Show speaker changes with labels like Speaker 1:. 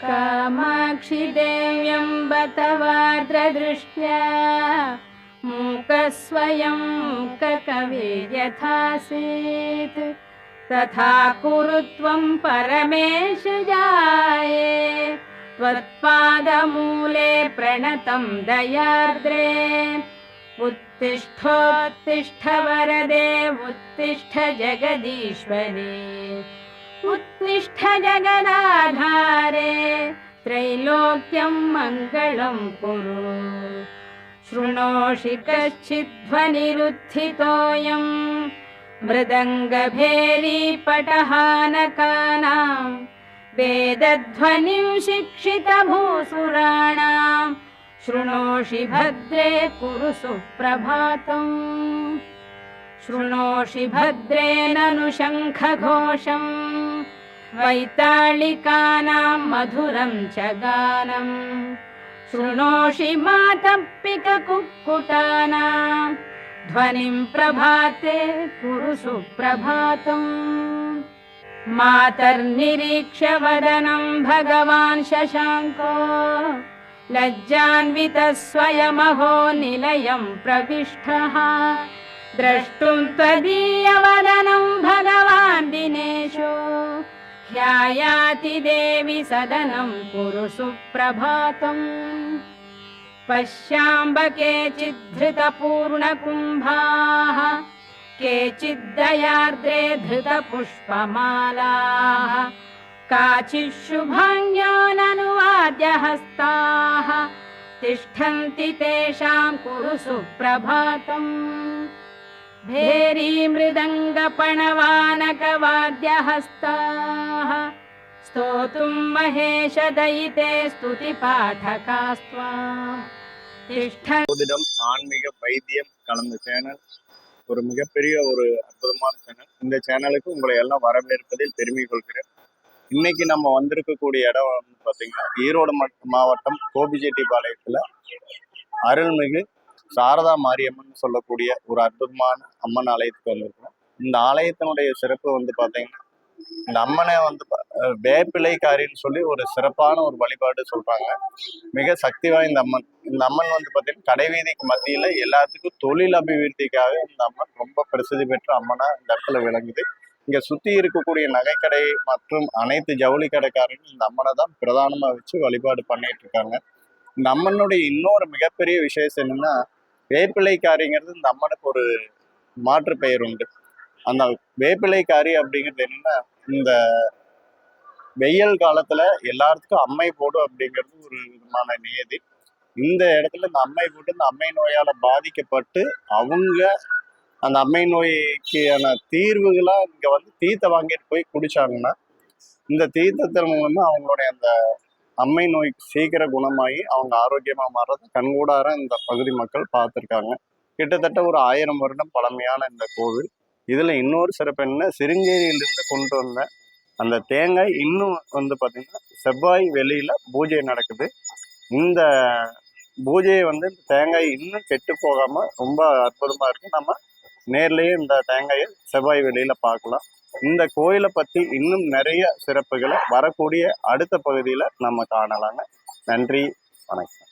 Speaker 1: कामाक्षि देव्यम्ब तवार्द्रदृष्ट्या मूकस्वयं ककविर्यथासीत् तथा कुरु त्वं परमेश जाये त्वत्पादमूले प्रणतं दयार्द्रे उत्तिष्ठोत्तिष्ठ वरदे उत्तिष्ठ जगदीश्वरे उत्तिष्ठ जगदाधारे त्रैलोक्यं मङ्गलं कुरु शृणोषि कश्चिद्ध्वनिरुत्थितोऽयं मृदङ्गभेरी पटहानकानां वेदध्वनिं शिक्षितभूसुराणां शृणोषि भद्रे कुरु सुप्रभातम् शृणोषि भद्रे ननु शङ्खघोषं वैताళिकानां मधुरं च गानं शृणोषि मातप्पिककुक्कुटानां ध्वनिं प्रभाते कुरु सुप्रभातम् मातर्निरीक्ष्य वदनं भगवान् शशाङ्को लज्जान्वितः स्वयमहो निलयं प्रविष्टः द्रष्टुं त्वदीयवदनं भगवान् दिनेशो ह्यायाति देवि सदनं कुरु सुप्रभातम् पश्याम्ब केचिद्धृतपूर्णकुम्भाः केचिद्दयार्द्रे धृतपुष्पमालाः काचिच्छुभाङ्ग्यो ननुवाद्यहस्ताः तिष्ठन्ति तेषां कुरु सुप्रभातम् भेरी मृदङ्गपणवानकवाद्यहस्ताः स्तोतुं महेशदयिते स्तुतिपाठकास्त्वा
Speaker 2: ஜோதிடம் ஆன்மீக வைத்தியம் கலந்த சேனல் ஒரு மிகப்பெரிய ஒரு அற்புதமான சேனல். இந்த சேனலுக்கு உங்களை எல்லாம் வரவேற்பதில் பெருமை கொள்கிறேன். இன்னைக்கு நம்ம வந்திருக்கக்கூடிய இடம் வந்து பார்த்தீங்கன்னா ஈரோடு மாவட்டம் கோபிச்செட்டிப்பாளையத்தில் அருள்மிகு சாரதா மாரியம்மன் சொல்லக்கூடிய ஒரு அற்புதமான அம்மன் ஆலயத்துக்கு வந்திருக்கிறோம். இந்த ஆலயத்தினுடைய சிறப்பு வந்து பார்த்தீங்கன்னா இந்த அம்மனை வந்து வேப்பிலைக்காரின்னு சொல்லி ஒரு சிறப்பான ஒரு வழிபாடு சொல்றாங்க. மிக சக்தி வாய்ந்த அம்மன். இந்த அம்மன் வந்து பார்த்தீங்கன்னா கடைவீதிக்கு மத்தியில எல்லாத்துக்கும் தொழில் அபிவிருத்திக்காக இந்த அம்மன் ரொம்ப பிரசித்தி பெற்ற அம்மனா இந்த இடத்துல விளங்குது. இங்க சுத்தி இருக்கக்கூடிய நகைக்கடை மற்றும் அனைத்து ஜவுளி கடைக்காரங்க இந்த அம்மனை தான் பிரதானமா வச்சு வழிபாடு பண்ணிட்டு இருக்காங்க. இந்த அம்மனுடைய இன்னொரு மிகப்பெரிய விசேஷம் என்னன்னா வேப்பிலைக்காரிங்கிறது இந்த அம்மனுக்கு ஒரு மாற்று பெயர் உண்டு. அந்த வேப்பிலைக்காரி அப்படிங்கிறது என்னன்னா இந்த வெயில் காலத்துல எல்லாத்துக்கும் அம்மை போடும் அப்படிங்கிறது ஒரு விதமான நியதி. இந்த இடத்துல இந்த அம்மை போட்டு இந்த அம்மை நோயால பாதிக்கப்பட்டு அவங்க அந்த அம்மை நோய்க்கான தீர்வுகளா இங்க வந்து தீர்த்த வாங்கிட்டு போய் குடிச்சாங்கன்னா இந்த தீர்த்தத்தின் மூலமா அவங்களுடைய அந்த அம்மை நோய் சீக்கிரம் குணமாகி அவங்க ஆரோக்கியமா மாறுறது கண்கூடார இந்த பகுதி மக்கள் பார்த்துருக்காங்க. கிட்டத்தட்ட ஒரு 1000 வருடம் பழமையான இந்த கோவில். இதுல இன்னொரு சிறப்பு என்ன, சிருங்கேரியிலிருந்து கொண்டு வந்த அந்த தேங்காய் இன்னும் வந்து பார்த்தீங்கன்னா செவ்வாய் வெளியில பூஜை நடக்குது. இந்த பூஜையை வந்து இந்த தேங்காய் இன்னும் கெட்டு போகாம ரொம்ப அற்புதமா இருக்கு. நம்ம நேர்லயே இந்த தேங்காயை செவ்வாய் வெளியில பார்க்கலாம். இந்த கோயிலை பத்தி இன்னும் நிறைய சிறப்புகளை வரக்கூடிய அடுத்த பகுதியில நம்ம காணலாங்க. நன்றி, வணக்கம்.